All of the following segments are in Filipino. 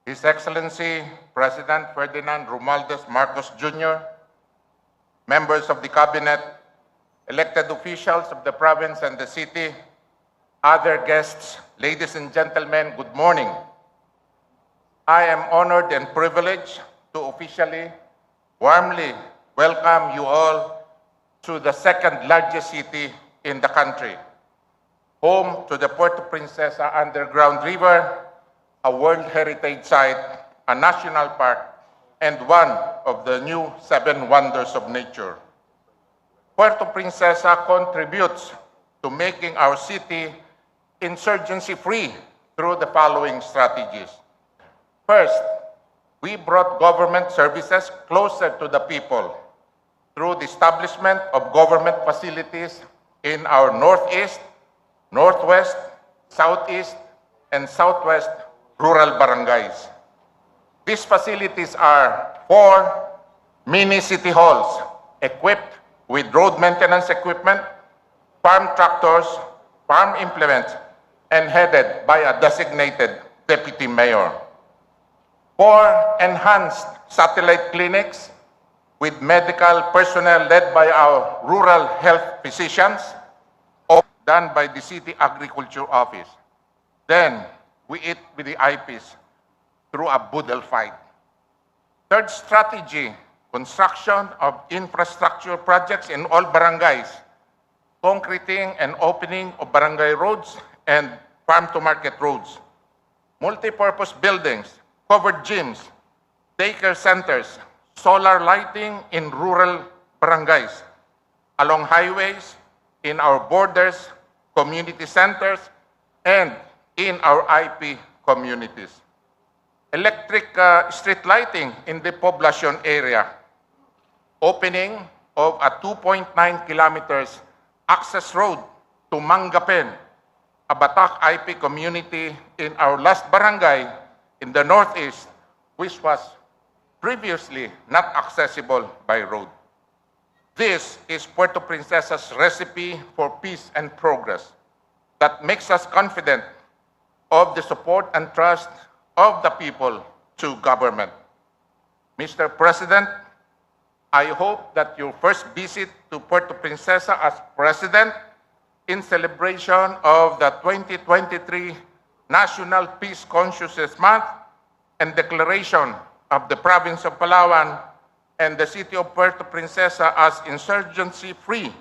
His Excellency President Ferdinand Romualdez Marcos Jr., members of the Cabinet, elected officials of the province and the city, other guests, ladies and gentlemen, good morning. I am honored and privileged to officially, warmly welcome you all to the second largest city in the country, home to the Puerto Princesa Underground River, a World Heritage Site, a national park, and one of the new 7 wonders of nature. Puerto Princesa contributes to making our city insurgency-free through the following strategies. First, we brought government services closer to the people through the establishment of government facilities in our Northeast, Northwest, Southeast, and Southwest rural barangays. These facilities are 4 mini city halls equipped with road maintenance equipment, farm tractors, farm implements, and headed by a designated deputy mayor. 4 enhanced satellite clinics with medical personnel led by our rural health physicians, done by the City Agriculture Office. Then, we eat with the IPs through a boodle fight. Third strategy, construction of infrastructure projects in all barangays, concreting and opening of barangay roads and farm-to-market roads, multi-purpose buildings, covered gyms, daycare centers, solar lighting in rural barangays, along highways, in our borders, community centers, and in our IP communities. Electric street lighting in the poblacion area, opening of a 2.9 kilometers access road to Mangapen, a Batak IP community in our last barangay in the Northeast, which was previously not accessible by road. This is Puerto Princesa's recipe for peace and progress that makes us confident of the support and trust of the people to government. Mr. President, I hope that your first visit to Puerto Princesa as President in celebration of the 2023 National Peace Consciousness Month and declaration of the province of Palawan and the city of Puerto Princesa as insurgency-free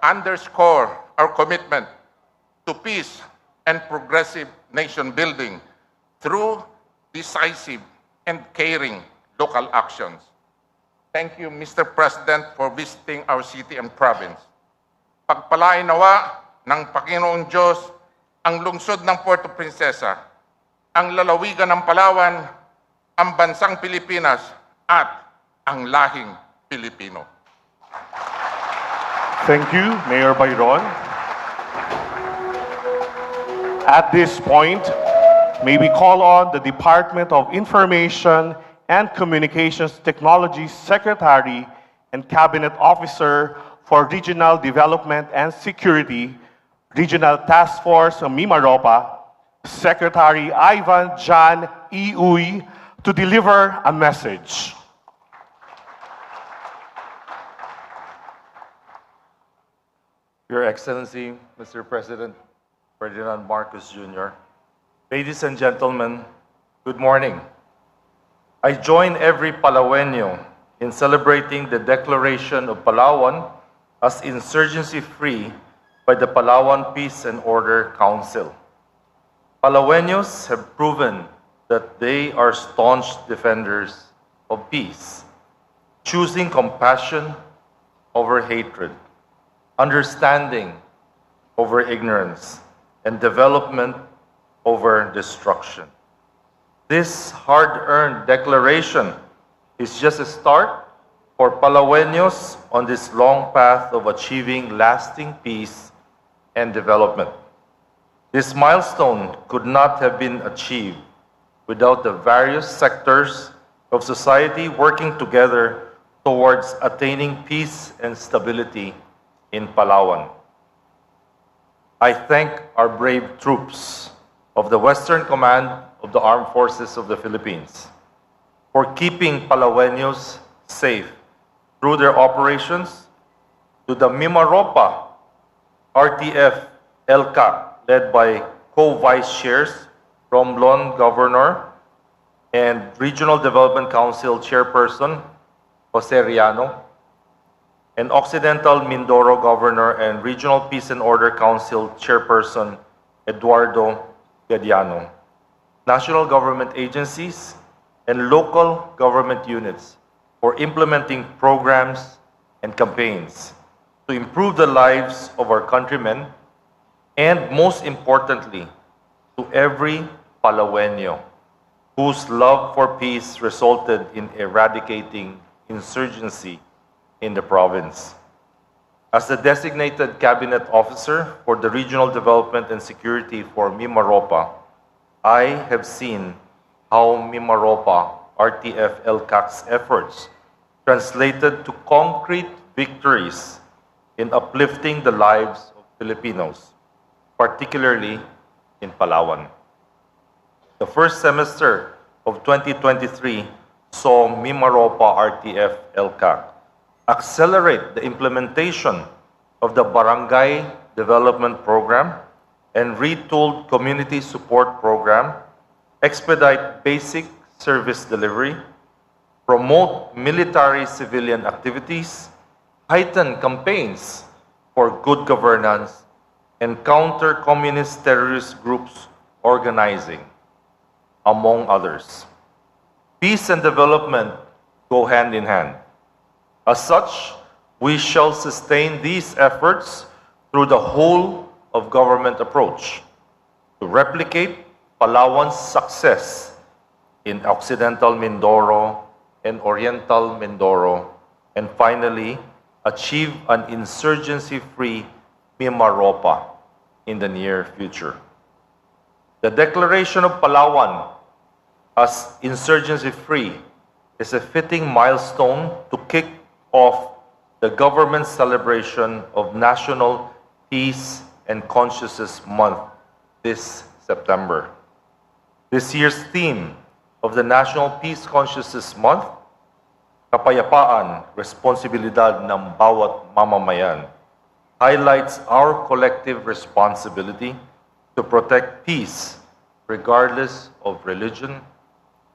underscore our commitment to peace and progressive nation building through decisive and caring local actions. Thank you, Mr. President, for visiting our city and province. Pagpalain nawa ng Panginoong Diyos ang lungsod ng Puerto Princesa, ang lalawigan ng Palawan, ang bansang Pilipinas, at ang lahing Pilipino. Thank you, Mayor Bayron. At this point, may we call on the Department of Information and Communications Technology Secretary and Cabinet Officer for Regional Development and Security, Regional Task Force Mimaropa, Secretary Ivan John E. Uy, to deliver a message. Your Excellency, Mr. President Ferdinand Marcos Jr., ladies and gentlemen, good morning. I join every Palaweño in celebrating the declaration of Palawan as insurgency-free by the Palawan Peace and Order Council. Palaweños have proven that they are staunch defenders of peace, choosing compassion over hatred, understanding over ignorance, and development over destruction. This hard-earned declaration is just a start for Palaweños on this long path of achieving lasting peace and development. This milestone could not have been achieved without the various sectors of society working together towards attaining peace and stability in Palawan. I thank our brave troops of the Western Command of the Armed Forces of the Philippines, for keeping Palaweños safe through their operations, to the Mimaropa RTF LCAC led by co-vice chairs Romblon Governor and Regional Development Council Chairperson Jose Riano, and Occidental Mindoro Governor and Regional Peace and Order Council Chairperson Eduardo Gadiano, national government agencies, and local government units for implementing programs and campaigns to improve the lives of our countrymen, and most importantly, to every Palaweño whose love for peace resulted in eradicating insurgency in the province. As the designated cabinet officer for the Regional Development and Security for Mimaropa, I have seen how Mimaropa RTF LCAC's efforts translated to concrete victories in uplifting the lives of Filipinos, particularly in Palawan. The first semester of 2023 saw Mimaropa RTF LCAC accelerate the implementation of the Barangay Development Program and retooled Community Support Program, expedite basic service delivery, promote military-civilian activities, heighten campaigns for good governance, and counter communist terrorist groups organizing, among others. Peace and development go hand in hand. As such, we shall sustain these efforts through the whole of government approach to replicate Palawan's success in Occidental Mindoro and Oriental Mindoro, and finally, achieve an insurgency-free Mimaropa in the near future. The declaration of Palawan as insurgency-free is a fitting milestone to kick off the government's celebration of National Peace and Consciousness Month this September. This year's theme of the National Peace Consciousness Month, Kapayapaan, Responsibilidad ng Bawat Mamamayan, highlights our collective responsibility to protect peace regardless of religion,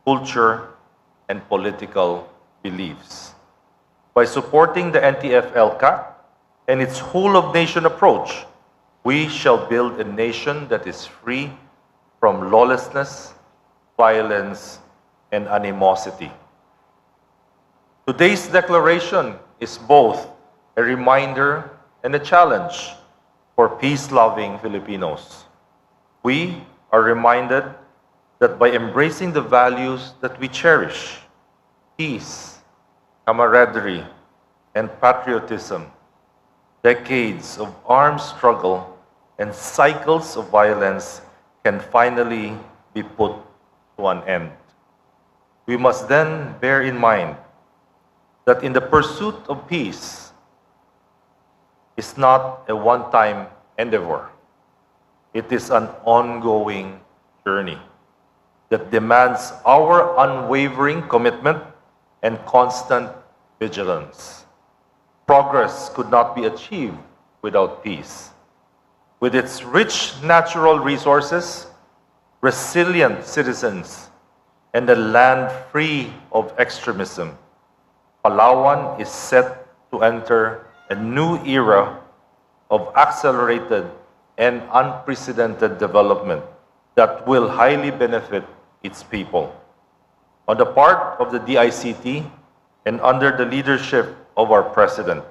culture, and political beliefs. By supporting the NTF-LCAC and its whole-of-nation approach, we shall build a nation that is free from lawlessness, violence, and animosity. Today's declaration is both a reminder and a challenge for peace-loving Filipinos. We are reminded that by embracing the values that we cherish, peace, camaraderie, and patriotism, decades of armed struggle and cycles of violence can finally be put to an end. We must then bear in mind that in the pursuit of peace is not a one-time endeavor. It is an ongoing journey that demands our unwavering commitment and constant vigilance. Progress could not be achieved without peace. With its rich natural resources, resilient citizens, and a land free of extremism, Palawan is set to enter a new era of accelerated and unprecedented development that will highly benefit its people. On the part of the DICT and under the leadership of our President,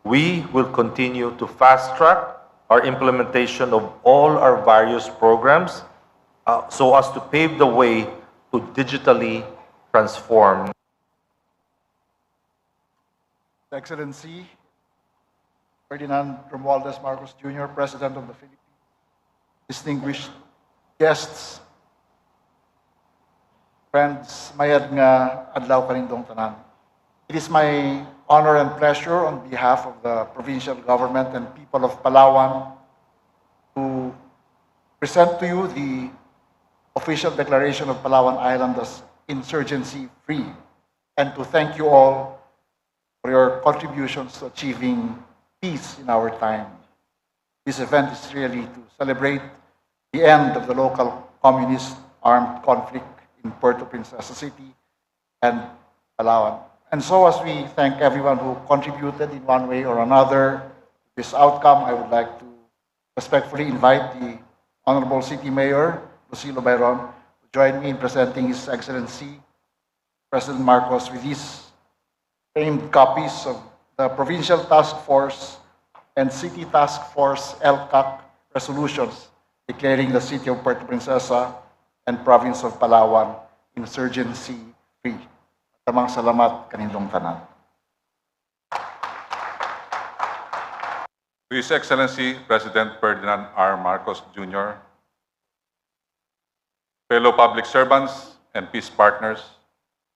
we will continue to fast-track our implementation of all our various programs so as to pave the way to digitally transform. Excellency Ferdinand Romualdez Marcos Jr., President of the Philippines, distinguished guests, friends, mayad nga adlaw kanindong tanan. It is my honor and pleasure on behalf of the provincial government and people of Palawan to present to you the official declaration of Palawan Island as insurgency-free, and to thank you all for your contributions to achieving peace in our time. This event is really to celebrate the end of the local communist armed conflict in Puerto Princesa City and Palawan. And so as we thank everyone who contributed in one way or another to this outcome, I would like to respectfully invite the Honorable City Mayor, Lucilo Bayron, to join me in presenting His Excellency President Marcos with these framed copies of the Provincial Task Force and City Task Force LCAC resolutions declaring the City of Puerto Princesa and Province of Palawan insurgency-free. Tamang salamat kanindong tanan. To His Excellency President Ferdinand R. Marcos Jr., fellow public servants and peace partners,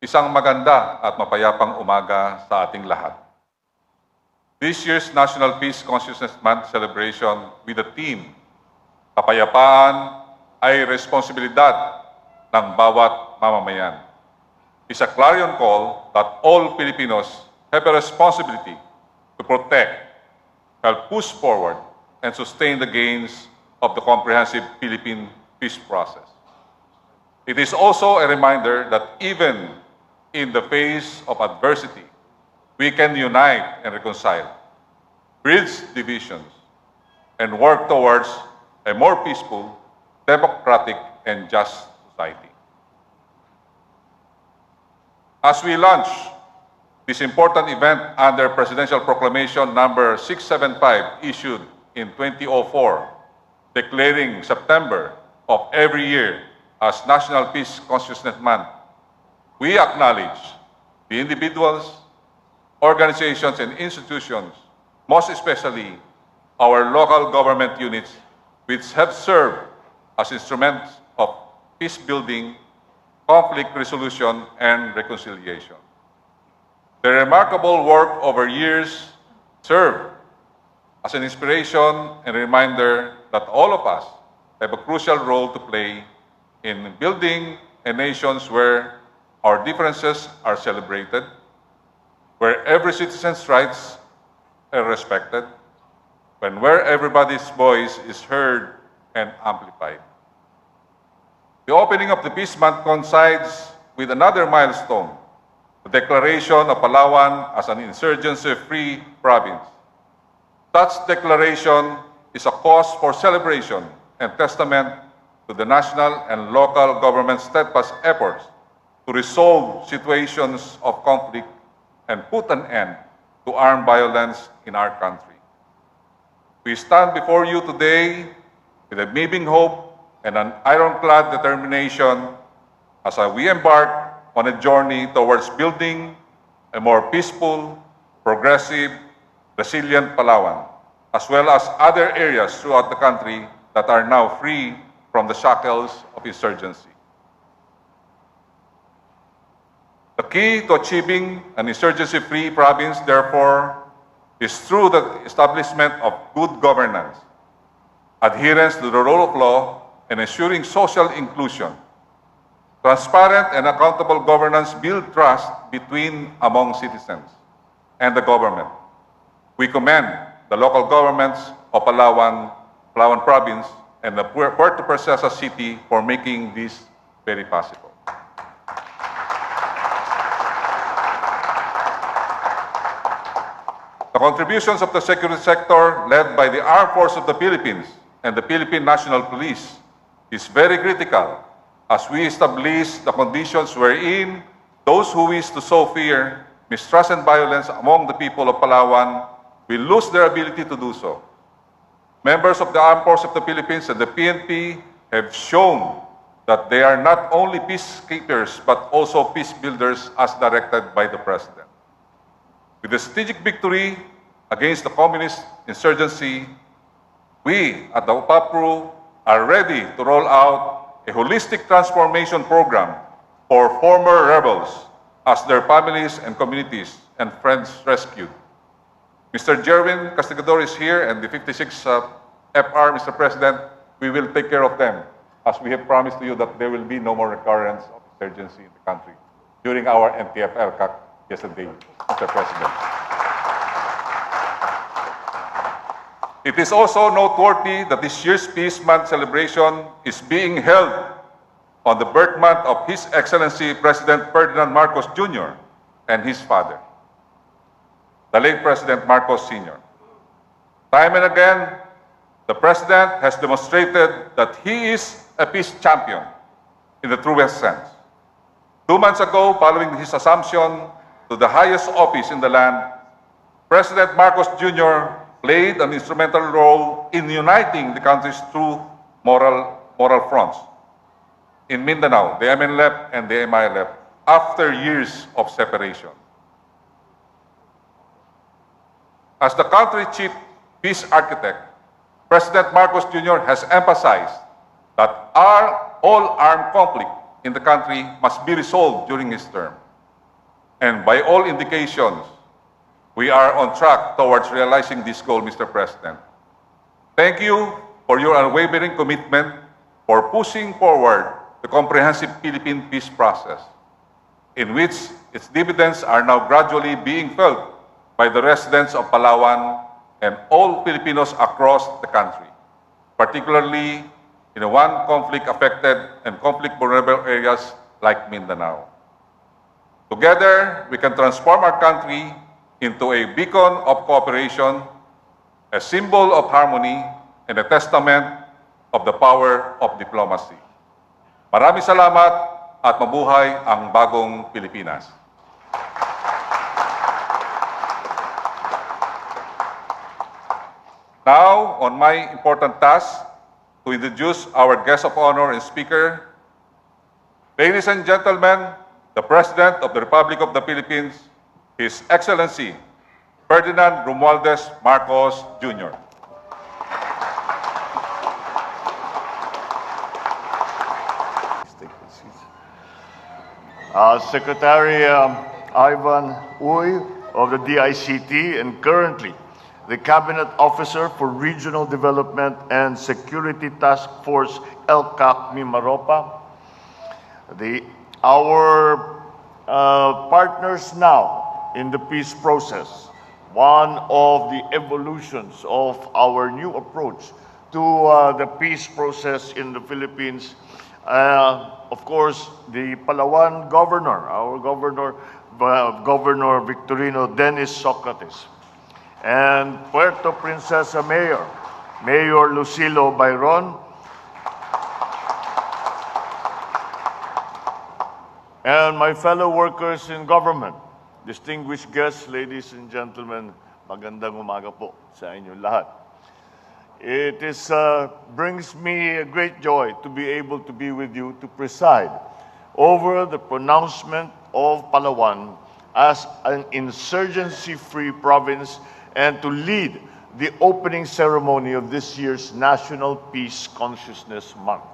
isang maganda at mapayapang umaga sa ating lahat. This year's National Peace Consciousness Month celebration with the theme, Kapayapaan ay responsibilidad ng bawat mamamayan, is a clarion call that all Filipinos have a responsibility to protect, help push forward, and sustain the gains of the comprehensive Philippine peace process. It is also a reminder that even in the face of adversity, we can unite and reconcile, bridge divisions, and work towards a more peaceful, democratic, and just society. As we launch this important event under Presidential Proclamation number 675 issued in 2004, declaring September of every year as National Peace Consciousness Month, we acknowledge the individuals, organizations, and institutions, most especially our local government units, which have served as instruments of peace building, conflict resolution, and reconciliation. Their remarkable work over years served as an inspiration and reminder that all of us have a crucial role to play in building a nation where our differences are celebrated, where every citizen's rights are respected, and where everybody's voice is heard and amplified. The opening of the Peace Month coincides with another milestone, the declaration of Palawan as an insurgency-free province. Such declaration is a cause for celebration and testament to the national and local government's steadfast efforts to resolve situations of conflict and put an end to armed violence in our country. We stand before you today with a beaming hope and an ironclad determination as we embark on a journey towards building a more peaceful, progressive, resilient Palawan, as well as other areas throughout the country that are now free from the shackles of insurgency. The key to achieving an insurgency-free province, therefore, is through the establishment of good governance, adherence to the rule of law, and ensuring social inclusion. Transparent and accountable governance build trust among citizens and the government. We commend the local governments of Palawan Province, and the Puerto Princesa City for making this very possible. The contributions of the security sector led by the Armed Forces of the Philippines and the Philippine National Police is very critical as we establish the conditions wherein those who wish to sow fear, mistrust, and violence among the people of Palawan will lose their ability to do so. Members of the Armed Forces of the Philippines and the PNP have shown that they are not only peacekeepers but also peace builders as directed by the President. With the strategic victory against the communist insurgency, we at the UPAPRU are ready to roll out a holistic transformation program for former rebels as their families and communities and friends rescued. Mr. Jerwin Castigador is here and the 56 FR, Mr. President, we will take care of them as we have promised to you that there will be no more recurrence of insurgency in the country during our NTF-ELCAC yesterday, Mr. President. It is also noteworthy that this year's Peace Month celebration is being held on the birth month of His Excellency President Ferdinand Marcos Jr. and his father, the late President Marcos Sr. Time and again, the President has demonstrated that he is a peace champion in the truest sense. 2 months ago, following his assumption to the highest office in the land, President Marcos Jr. played an instrumental role in uniting the country's two moral fronts. In Mindanao, the MNLEP and the MILF, after years of separation. As the country chief peace architect, President Marcos Jr. has emphasized that all armed conflict in the country must be resolved during his term. And by all indications, we are on track towards realizing this goal, Mr. President. Thank you for your unwavering commitment for pushing forward the comprehensive Philippine peace process, in which its dividends are now gradually being felt by the residents of Palawan and all Filipinos across the country, particularly in the one conflict-affected and conflict-vulnerable areas like Mindanao. Together, we can transform our country into a beacon of cooperation, a symbol of harmony, and a testament of the power of diplomacy. Maraming salamat at mabuhay ang bagong Pilipinas. Now, on my important task to introduce our guest of honor and speaker, ladies and gentlemen, the President of the Republic of the Philippines, His Excellency Ferdinand Romualdez Marcos Jr. Secretary Ivan Uy of the DICT and currently the Cabinet Officer for Regional Development and Security Task Force ELCAC Mimaropa. Our partners now in the peace process, one of the evolutions of our new approach to the peace process in the Philippines. Of course, the Palawan governor, our governor, Governor Victorino Dennis Socrates, and Puerto Princesa Mayor, Mayor Lucilo Bayron, and my fellow workers in government, distinguished guests, ladies and gentlemen, magandang umaga po sa inyong lahat. It brings me a great joy to be able to be with you to preside over the pronouncement of Palawan as an insurgency-free province and to lead the opening ceremony of this year's National Peace Consciousness Month.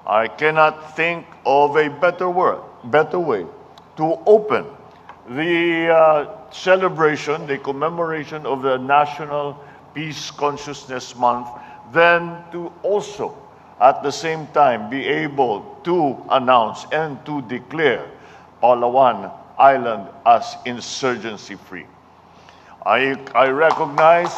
I cannot think of a better way to open the celebration, the commemoration of the National Peace Consciousness Month, then to also at the same time be able to announce and to declare Palawan Island as insurgency-free. I recognize,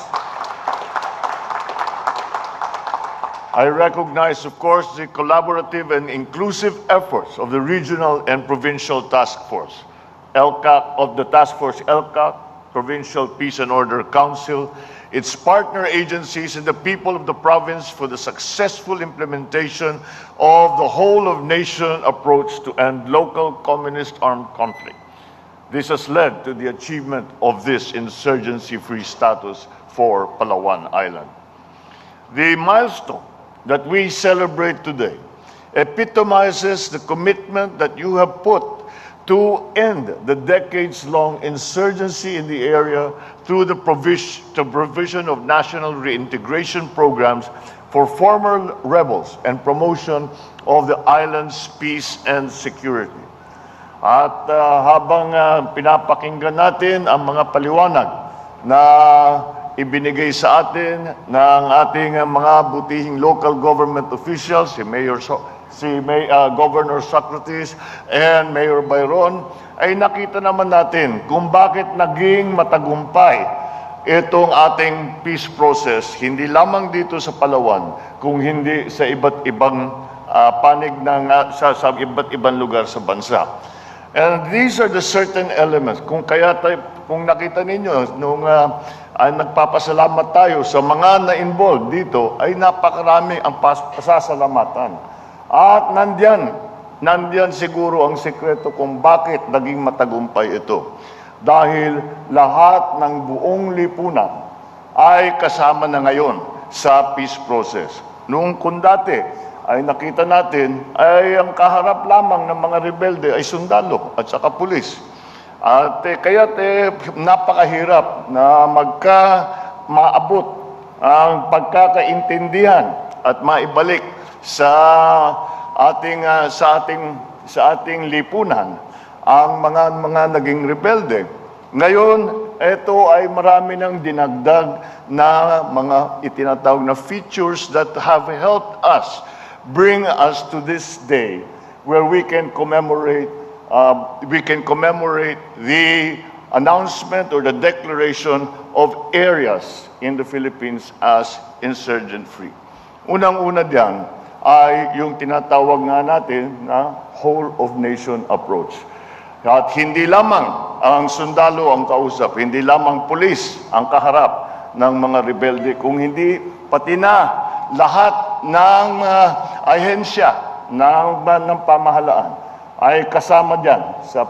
of course, the collaborative and inclusive efforts of the regional and provincial task force, of the task force ELCAC, Provincial Peace and Order Council, its partner agencies, and the people of the province for the successful implementation of the whole-of-nation approach to end local communist armed conflict. This has led to the achievement of this insurgency-free status for Palawan Island. The milestone that we celebrate today epitomizes the commitment that you have put to end the decades-long insurgency in the area through the provision of national reintegration programs for former rebels and promotion of the island's peace and security. At habang pinapakinggan natin ang mga paliwanag na ibinigay sa atin ng ating mga butihing local government officials, Governor Socrates and Mayor Byron, ay nakita naman natin kung bakit naging matagumpay itong ating peace process, hindi lamang dito sa Palawan, kung hindi sa iba't ibang panig sa iba't ibang lugar sa bansa. And these are the certain elements. Kung nakita ninyo, nung nagpapasalamat tayo sa mga na-involved dito, ay napakarami ang pasasalamatan. At nandyan siguro ang sekreto kung bakit naging matagumpay ito. Dahil lahat ng buong lipunan ay kasama na ngayon sa peace process. Noong kundate, ay nakita natin ay ang kaharap lamang ng mga rebelde ay sundalo at saka pulis. At kaya't napakahirap na maabot ang pagkakaintindihan at maibalik sa ating lipunan ang mga naging rebelde. Ngayon, ito ay marami ng dinagdag na mga itinatawag na features that have helped us bring us to this day where we can commemorate the announcement or the declaration of areas in the Philippines as insurgent-free. Unang-una diyan ay yung tinatawag nga natin na whole of nation approach. At hindi lamang ang sundalo ang kausap, hindi lamang pulis ang kaharap ng mga rebelde, kung hindi pati na lahat ng ahensya ng pamahalaan ay kasama dyan sa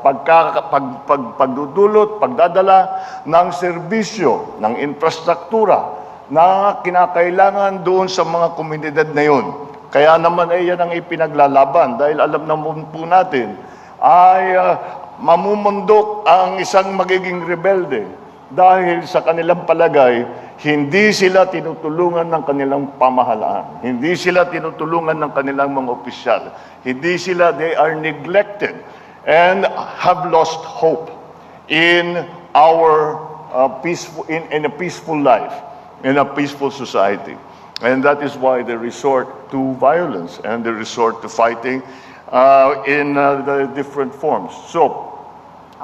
pagdudulot, pagdadala ng serbisyo, ng infrastruktura na kinakailangan doon sa mga komunidad na yun. Kaya naman ay yan ang ipinaglalaban dahil alam naman po natin ay mamumundok ang isang magiging rebelde dahil sa kanilang palagay, hindi sila tinutulungan ng kanilang pamahalaan. Hindi sila tinutulungan ng kanilang mga opisyal. They are neglected and have lost hope in our in a peaceful life, in a peaceful society. And that is why they resort to violence and they resort to fighting in the different forms. So,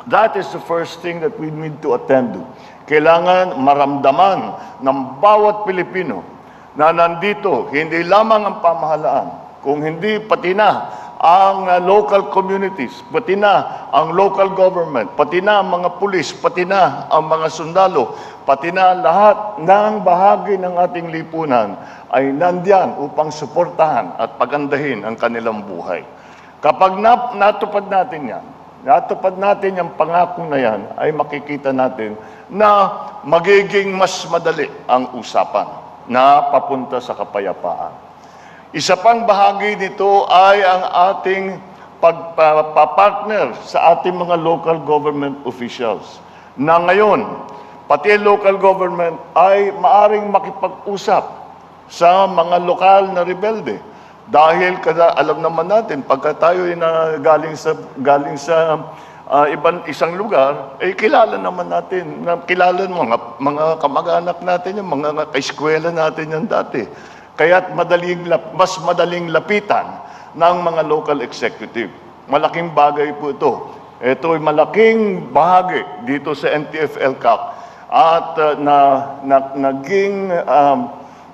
that is the first thing that we need to attend to. Kailangan maramdaman ng bawat Pilipino na nandito, hindi lamang ang pamahalaan, kung hindi pati na ang local communities, pati na ang local government, pati na ang mga pulis, pati na ang mga sundalo, pati na lahat ng bahagi ng ating lipunan ay nandyan upang suportahan at pagandahin ang kanilang buhay. Kapag natupad natin yan, natupad natin yung pangako na yan, ay makikita natin na magiging mas madali ang usapan na papunta sa kapayapaan. Isa pang bahagi nito ay ang ating pagpapartner sa ating mga local government officials. Na ngayon, pati local government ay maaring makipag-usap sa mga lokal na rebelde. Dahil alam naman natin, pagka tayo ay galing sa isang lugar, kilala naman natin, kilala mga kamag-anak natin, yung mga kaeskwela natin yan dati. Kaya't mas madaling lapitan ng mga local executive. Malaking bagay po ito. Ito ay malaking bahagi dito sa NTF-ELCAC at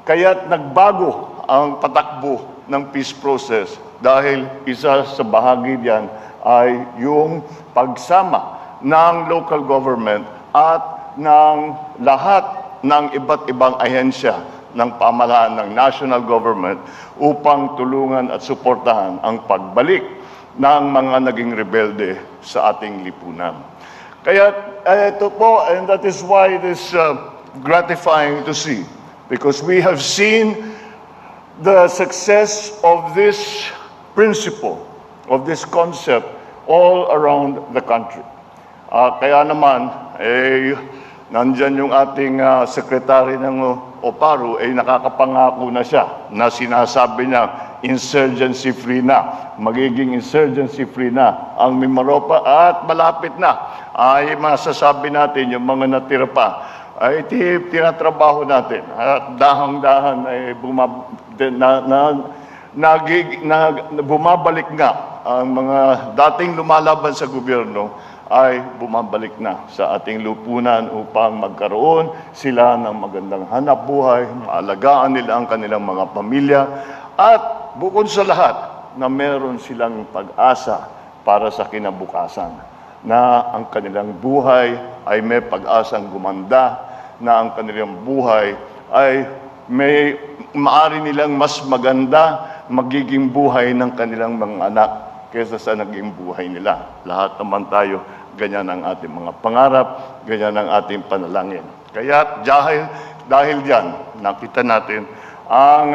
kaya't nagbago ang patakbo ng peace process dahil isa sa bahagi diyan ay yung pagsama ng local government at ng lahat ng iba't ibang ahensya ng pamahalaan ng national government upang tulungan at suportahan ang pagbalik ng mga naging rebelde sa ating lipunan. Kaya ito po, and that is why it is gratifying to see, because we have seen the success of this principle, of this concept, all around the country. Kaya naman, nandyan yung ating sekretary ng OPARU, nakakapangako na siya na sinasabi niya, insurgency-free na, magiging insurgency-free na ang Mimaropa at malapit na ay masasabi natin yung mga natira pa ay tinatrabaho natin at dahang-dahan ay bumabalik nga ang mga dating lumalaban sa gobyerno ay bumabalik na sa ating lupunan upang magkaroon sila ng magandang hanap buhay, maalagaan nila ang kanilang mga pamilya at bukod sa lahat na meron silang pag-asa para sa kinabukasan, na ang kanilang buhay ay may pag-asang gumanda, na ang kanilang buhay ay may maari nilang mas maganda magiging buhay ng kanilang mga anak kaysa sa naging buhay nila. Lahat naman tayo, ganyan ang ating mga pangarap, ganyan ang ating panalangin. Kaya dahil diyan, nakita natin ang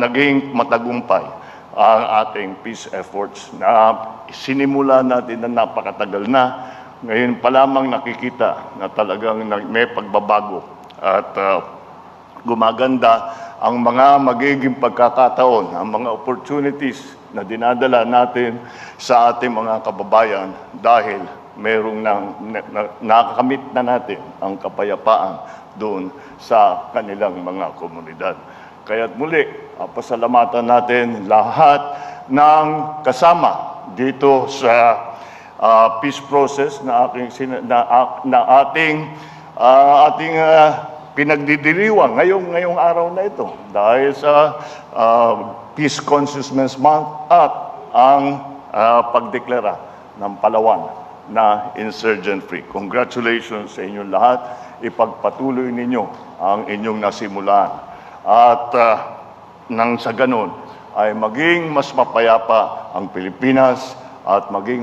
naging matagumpay ang ating peace efforts na sinimula natin na napakatagal na. Ngayon pa lamang nakikita na talagang may pagbabago at gumaganda ang mga magiging pagkakataon, ang mga opportunities na dinadala natin sa ating mga kababayan dahil mayroong nakakamit na natin ang kapayapaan doon sa kanilang mga komunidad. Kaya't muli, pasalamatan natin lahat ng kasama dito sa peace process na ating pinagdidiriwang ngayong araw na ito dahil sa Peace Consciousness Month at ang pagdeklara ng Palawan na insurgent-free. Congratulations sa inyong lahat. Ipagpatuloy ninyo ang inyong nasimulan. At nang sa ganun ay maging mas mapayapa ang Pilipinas at maging